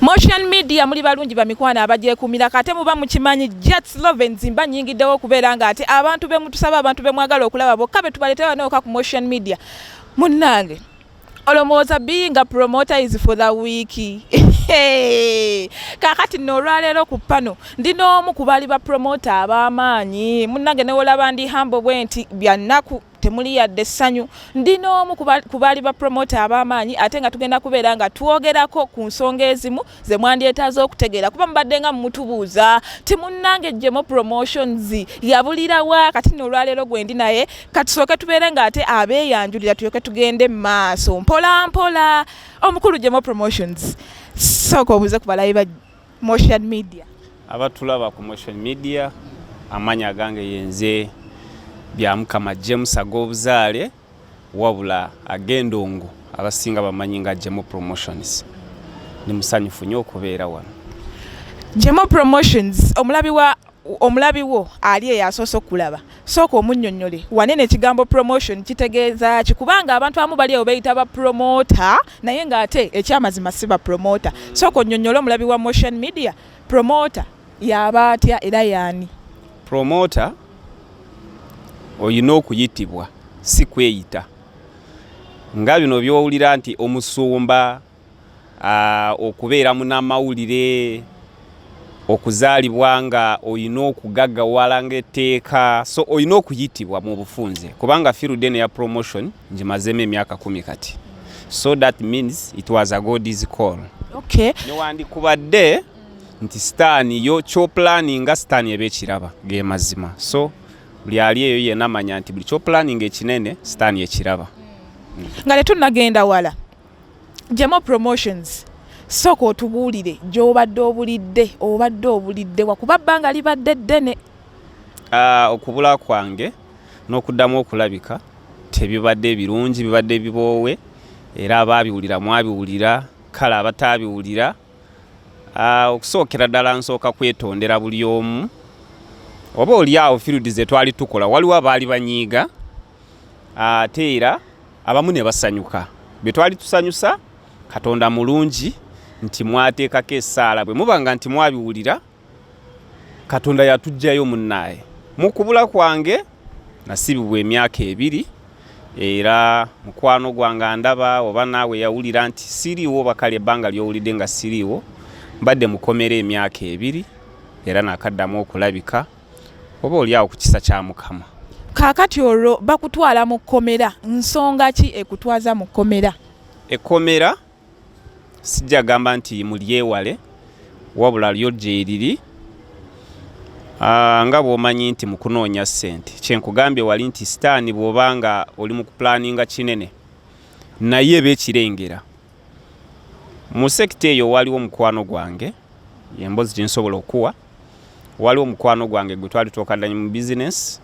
Motion Media muli balungi bamikwana abagyekumira kate muba mukimanyi Jets Love nzimba nyingiddewo okubeera nga ate abantu be mutusaba abantu be mwagala okulaba bokka be tubaletewa n'oka ku Motion Media. Munnange olomooza being a promoter is for the week. Kakati n'olwaleero ku pano ndina omu ku baali ba promoter ab'amaanyi. Munnange ne wolaba ndi humble bwe nti bya nnaku temuli yadde essanyu. Ndina omu ku baali ba promoter ab'amaanyi ate nga tugenda kubeera nga twogerako ku nsonga ezimu ze mwandyetaaza okutegeera kuba mubadde nga mumutubuuza ti munnange Jemo Promotions yabulirawa kati n'olwaleero gwe ndi naye katusooke tubeere nga ate abeeyanjulira tulyoke tugende mu maaso mpola mpola. Omukulu Jemo Promotions sooka obuuze ku balabi ba Motion Media. Abatulaba ku Motion Media amanya gange yenze bya Mukama James ag'obuzaale wabula agendongo abasinga bamanyi nga Jemo Promotions. Ni musanyufu nnyo okubeera wano. Jemo Promotions omulabi wo ali eyasoose okulaba sooka omunnyonnyole wanene ekigambo promotion kitegeeza kikubanga abantu abamu bali bayita ba promoter naye ng'ate ekyamazima si ba promoter. Sooka onnyonnyole omulabi wa Motion Media promoter yaba atya era yaani? Promoter oyina okuyitibwa si kweyita nga bino byowulira nti omusumba okubeera munnamawulire okuzaalibwa nga oyina okugaggawala ng'etteeka so oyina okuyitibwa mu bufunze kubanga firude ne ya promotion ngimazeemu emyaka 10 kati so that means it was a God's call. Okay. Newandikubadde nti sitaani yo kyopulaninga sitaani eba ekiraba ge mazima so buli ali eyo yenna amanya nti buli kyopulaninga ekinene sitaani ekiraba. Nga tetunnagenda wala Jemo Promotions sooka otubuulire gy'obadde obulidde wakuba bbanga libadde ddene. Okubula kwange n'okuddamu okulabika tebibadde birungi bibadde biboowe era abaabiwulira mwabiwulira kale abataabiwulira okusookera ddala nsooka kwetondera buli omu oba oli awo field ze twali tukola waliwo abaali banyiiga ate era abamu ne basanyuka bye twali tusanyusa Katonda mulungi nti mwateekako essaala bwe mubanga nti mwabiwulira Katonda yatugjayo munnaaye. Mu kubula kwange nasibibwa emyaka 2 era mukwano gwange ndaba oba naawe yawulira nti siriiwo bakali ebbanga ly'owulidde nga siriiwo mbadde mukomera emyaka 2 era nakaddamu okulabika oba oli awo ku kisa kya Mukama. Kaakati olwo bakutwala mu kkomera nsonga ki ekutwaza mu kkomera? Ekkomera sijja gamba nti mulyewale wabula lyo gye liri nga bw'omanyi nti mu kunoonya ssente kyenkugambye wali nti sitaani bw'obanga oli mu kupulaninga kinene naye beekirengera mu sekita eyo waliwo mukwano gwange emboozi gye nsobola okuwa waliwo mukwano gwange gwe twali twokadanye mu bizinesi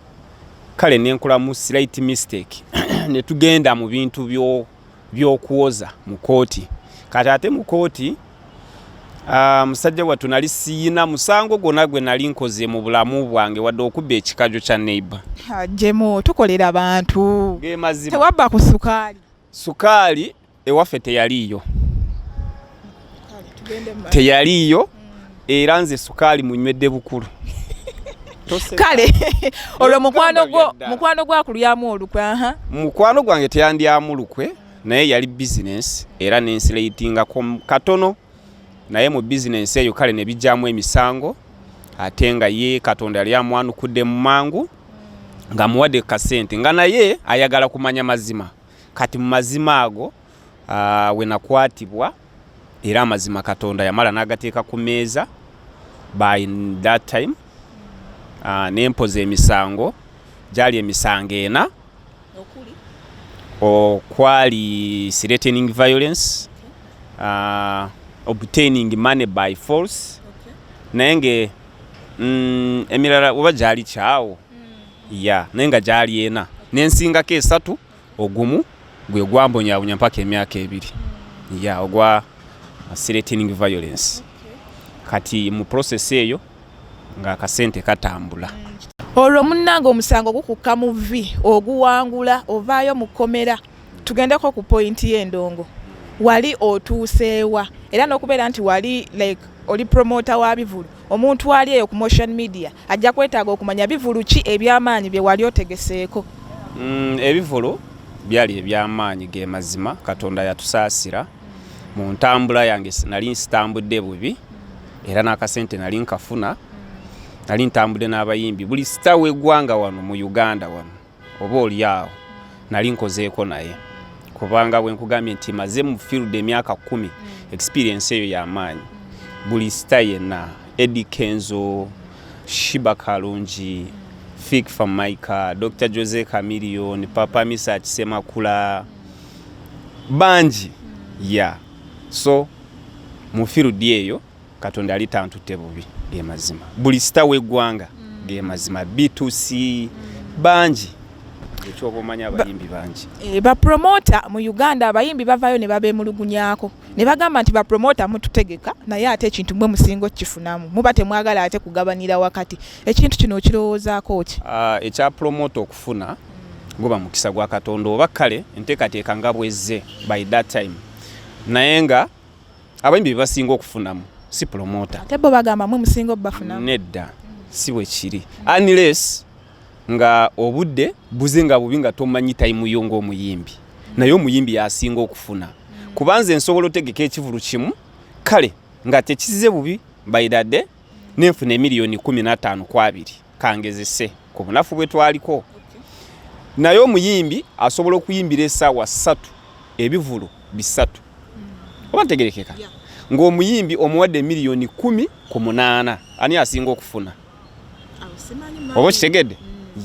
kale nenkolamu slight mistake ne tugenda mu bintu by'okuwoza mu kooti kati ate mu kooti musajja wattu nali siyina musango gwonna gwe nali nkoze mu bulamu bwange wadde okubba ekikajjo kya neighbor. Jemo tukolera bantu mazima tewabba ku sukaali ewaffe teyaliiyo era nze sukaali munywedde bukulu. Kale olwo mukwano gwakulyamu olukwe? Mukwano gwange teyandyamu lukwe naye yali business era nensireitingako katono naye mu business eyo kale ne bijjamu emisango ate nga ye Katonda yali amwanukudde mu mangu nga muwadde kasente nga naye ayagala kumanya mazima kati mu mazima ago we nakwatibwa era amazima Katonda yamala n'agateeka ku meeza by that time nempoza emisango gyali emisango 4 okwali threatening violence, obtaining money by force, naye nge emirala oba gyali kyawo naye nga gyali 4 n'ensingako 3 ogumu gwe gwambonyaabonya mpaka emyaka 2 ogwa threatening violence. Kati mu process eyo nga akasente katambula. Olwo munnange omusango gukukka mu vvi oguwangula ovaayo mu kkomera tugendeko ku pointi y'endongo wali otuuseewa era n'okubeera nti wali like oli promoter wa bivulu omuntu ali eyo ku motion media ajja kwetaaga okumanya bivulu ki eby'amaanyi bye wali otegeseeko. Ebivulu byali eby'amaanyi ge mazima Katonda yatusaasira mu ntambula yange nali nsitambudde bubi era n'akasente nali nkafuna nali ntambudde n'abayimbi buli star w'eggwanga wano mu Uganda wano oba oli awo nali nkozeeko naye kubanga bwe nkugambye nti maze mu field emyaka 10 experience eyo y'amaanyi buli star yenna Eddie Kenzo, Shiba Kalungi, Fik Famaika, Dr. Jose Chameleone, Papa Misa Chisemakula banji so mu field eyo Katonda ali tantute bubi ge mazima buli star w'eggwanga ge mazima B2C banji ekyobomanya abayimbi banji ba promoter mu Uganda abayimbi bavayo ne babemulugunyako ne bagamba nti ba promoter mututegeka naye ate ekintu mwe musingo kifunamu muba temwagala ate kugabanira wakati ekintu kino okirowoozaako ki? Ekya promoter okufuna goba mukisa gwa Katonda oba kale enteekateeka nga bwezze by that time naye nga abayimbi basinga okufunamu si promoter ate bo bagamba mwe musingo bafunamu nedda si bwe kiri unless nga obudde buzinga bubi nga tomanyi time yo ng'omuyimbi naye omuyimbi yasinga okufuna kubanze nsobola otegeka ekivulu kimu kale nga tekizize bubi bayidadde nenfuna miliyoni 15 kangezese ku bunafu bwe twaliko naye omuyimbi asobola okuyimbira essaawa 3 ebivulu 3 oba ntegerekeka ng'omuyimbi omuwadde miliyoni 18 ani asinga okufuna oba kitegedde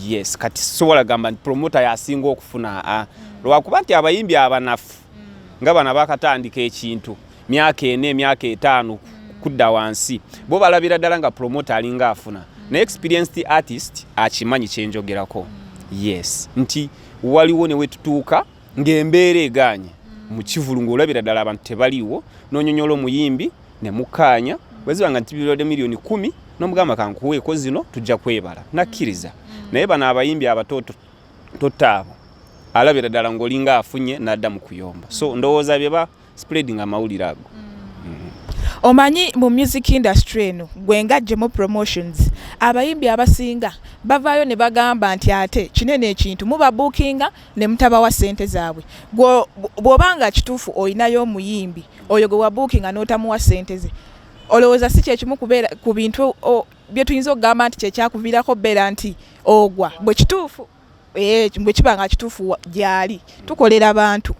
yes kati sobola gamba nti promoter yasinga okufuna lwakuba nti abayimbi abanafu nga bana bakatandika ekintu myaka 4 myaka 5 kudda wansi bo balabira ddala nga promoter alinga afuna na experienced artist akimanyi kyenjogerako yes nti waliwo ne wetutuuka ng'embeera eganye mu kivulu ng'olabira ddala abantu tebaliwo n'onyonyola omuyimbi ne mukaanya wezibanga nti bilode miliyoni 10 n'omugamba kankuweeko zino tujja kwebala nakkiriza naye bano abayimbi abatoto totaabo alabira ddala ng'olinga afunye n'adda mu kuyomba so ndowooza bye ba spreading amawulire ago. Omanyi mu music industry eno gwe ngajjemu promotions abayimbi abasinga bavaayo ne bagamba nti ate kinene ekintu muba bookinga ne mutabawa ssente zaabwe bw'obanga kituufu olinayo omuyimbi oyo gwe wa bookinga n'otamuwa ssente ze olowooza si kyekimu kubeera ku bintu bye tuyinza okugamba nti kyekyakuviirako beera nti ogwa bwe kituufu bwe kiba nga kituufu gyali tukolera bantu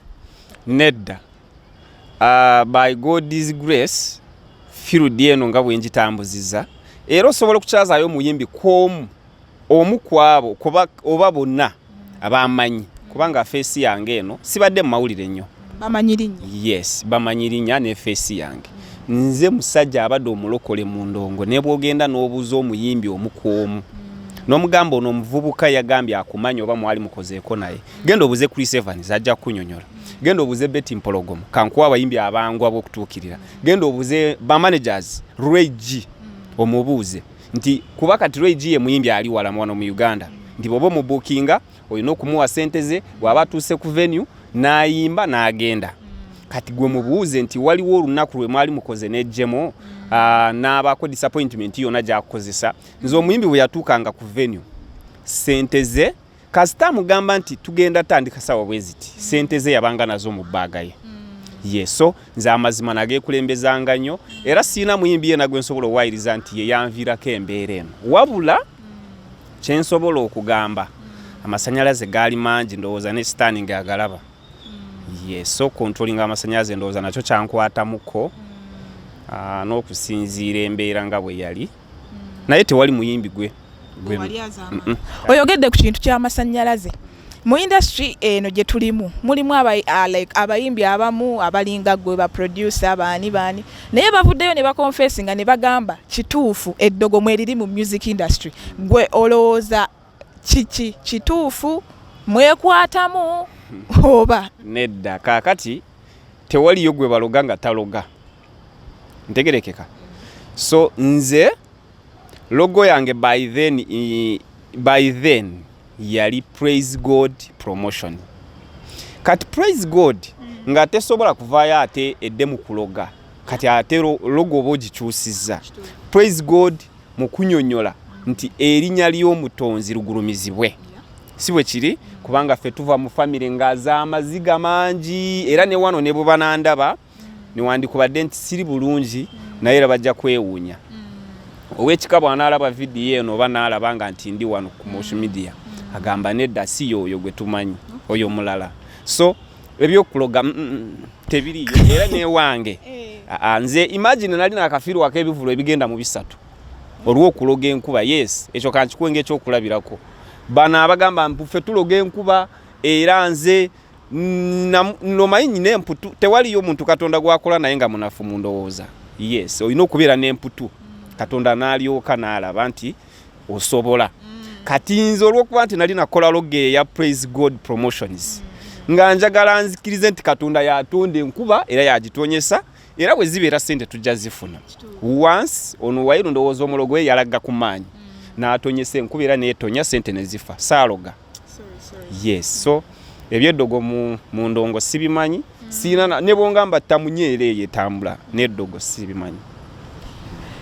nedda by God's grace field eno nga bwe ngitambuziza era osobola okukyazaayo omuyimbi omu kwabo oba bonna abamanyi kubanga feesi yange eno sibadde mu mawulire nnyo bamanyi linnya yes bamanyi linnya ne feesi yange nze musajja abadde omulokole mu ndongo ne bwogenda n'obuuza omuyimbi omu kw'omu n'omugamba ono omuvubuka yagambye akumanyi oba mwali mukozeeko naye genda obuze Chris Evans ajja kunyonyola genda obuze Betty Mpologomo kankuwa abayimbi abangwa b'okutuukirira genda obuze ba managers Ray G omubuuze nti kuba kati Ray G ye muyimbi ali wala mwana mu Uganda nti bwoba mu bookinga olina okumuwa ssente ze bw'aba atuuse ku venue n'ayimba n'agenda kati gwe mubuuze nti waliwo olunaku lwe mwali mukoze n'ejjemo n'abaako disappointment yonna gy'akukozesa nze omuyimbi bwe yatuukanga ku venue ssente ze kasita mugamba nti tugenda tandika sawa bwe ziti ssente ze yabanga nazo mu bbaaga ye yeso nze amazima nageekulembezanga nnyo era siina muyimbi yena gwe nsobola owayiriza nti ye yanviirako embeera eno wabula kye nsobola okugamba amasanyalaze gaali mangi ndowooza ne sitaani ng'agalaba yeso controlling amasanyalaze ndowooza nakyo kyankwatamuko n'okusinziira embeera nga bwe yali naye tewali muyimbi gwe oyogedde ku kintu ky'amasanyalaze mu industry eno gye tulimu mulimu abayimbi abamu abalinga gwe ba producer baani naye bavuddeyo ne bakonfessinga ne bagamba kituufu eddogo mweriri mu music industry gwe olowooza kiki kituufu mwekwatamu oba nedda kaakati tewaliyo gwe baloga nga taloga ntegerekeka so nze logo yange by then yali Praise God promotion kati Praise God nga tesobola kuvaayo ate edde mu kuloga kati ate logo oba ogikyusizza. Praise God mu kunyonyola nti erinnya ly'omutonzi lugulumizibwe. Si bwe kiri kubanga ffe tuva mu famire ng'az'amaziga mangi era ne wano ne bwe banandaba newandikubadde nti siri bulungi naye era bajja kwewuunya. Ow'ekika bw'anaalaba vidiyo eno oba n'alaba nga nti ndi wano ku social media agamba nedda si y'oyo gwe tumanyi oyo mulala. So ebyokuloga tebiriyo era newange nze imagine nali n'akafiru ak'ebivulo ebigenda mu 3 olw'okuloga enkuba. Yes, ekyo kankikuwenga ekyokulabirako. Bano abagamba mpufe tuloga enkuba era nze nomanyi nyina emputu tewaliyo muntu Katonda gwakola naye nga munafu mu ndowooza. Yes, olina okubeera n'emputu Katonda n'alyoka n'alaba nti osobola. Kati nze olw'okuba nti nali nakola loge ya Praise God Promotions nga njagala nzikirize nti Katonda yatonda enkuba era yagitonyesa era bwe zibeera sente tujja zifuna. Once ono wayiru ndowooza omulogo we yalaga ku maanyi n'atonyesa enkuba era neetonya sente ne zifa saaloga. Yes, so ebyeddogo mu ndongo sibimanyi sina ne bongamba tamunyeere yetambula n'eddogo sibimanyi.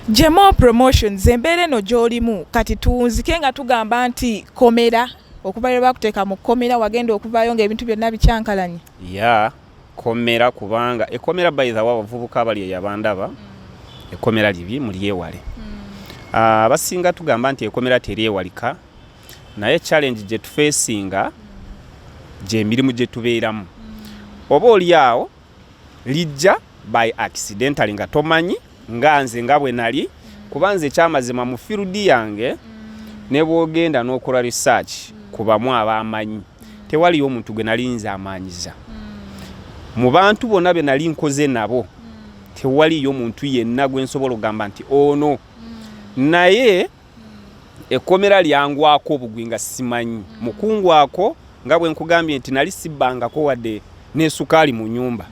Jemo Promotions embeera eno gy'olimu kati tunzike nga tugamba nti komera okuvayo bakuteeka mu komera wagenda okuvayo ng'ebintu byonna bikyankalanye. Ya komera kubanga ekomera by the way abavubuka abali eyabandaba ekomera libi mulyewale. Abasinga tugamba nti ekomera teryewalika naye challenge gye tufacinga gye emirimu gye tubeeramu. Oba oliawo lijja by accidentally nga tomanyi nga nze nga bwe nali kubanze ekyamazima mu field yange ne bwogenda n'okola research kubamu abamanyi tewaliyo omuntu gwe nali nze amanyiza. Mu bantu bonna be nali nkoze nabo tewaliyo omuntu yenna gwe nsobola okugamba nti ono. Naye ekomera lyangwako obugwi nga simanyi mukungwako nga bwe nkugambye nti nali sibbangako wadde n'esukaali mu nyumba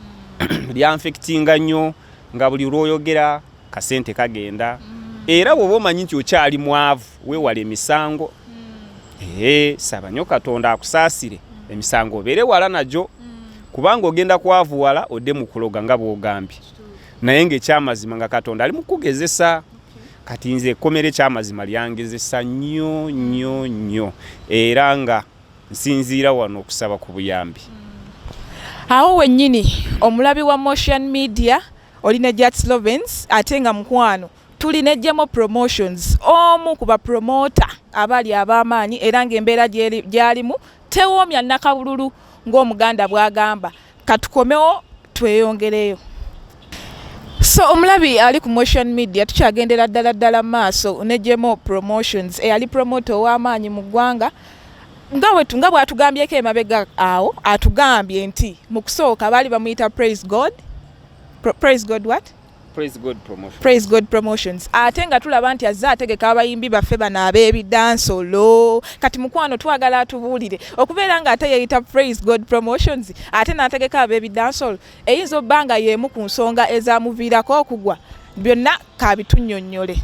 lyanfectinga nnyo nga buli lwoyogera kasente kagenda era bw'oba omanyi nti okyali mwavu weewala emisango. Saba nnyo Katonda akusaasire emisango obeere wala nagyo kubanga ogenda kwavuwala odde mu kuloga nga bw'ogambye naye ng'ekyamazima nga Katonda ali mu kugezesa. Kati nze ekkomera ekyamazima lyangezesa nnyo nnyo nnyo era nga nsinziira wano okusaba ku buyambi. Awo wennyini omulabi wa Motion Media olina Jats Lovens ate nga mukwano tulina Jemo Promotions omu ku bapromota abali ab'amaanyi era ng'embeera gy'alimu tewoomya nakabululu ng'Omuganda bw'agamba katukomewo tweyongereyo. So omulabi ali ku Motion Media tukyagendera ddala maaso ne Jemo Promotions eyali promoter ow'amaanyi mu ggwanga nga bw'atugambyeko emabega awo atugambye nti mu kusooka baali bamuyita Praise God what? Praise God Promotions. Praise God Promotions. Ate nga tulaba nti azze ategeka abayimbi baffe bano ab'ebidansolo kati mukwano twagala atubuulire okubeera nga ate yeyita Praise God Promotions ate n'ategeka ab'ebidansolo eyinza obba nga y'emu ku nsonga ezaamuviirako okugwa byonna kaabitunnyonnyole.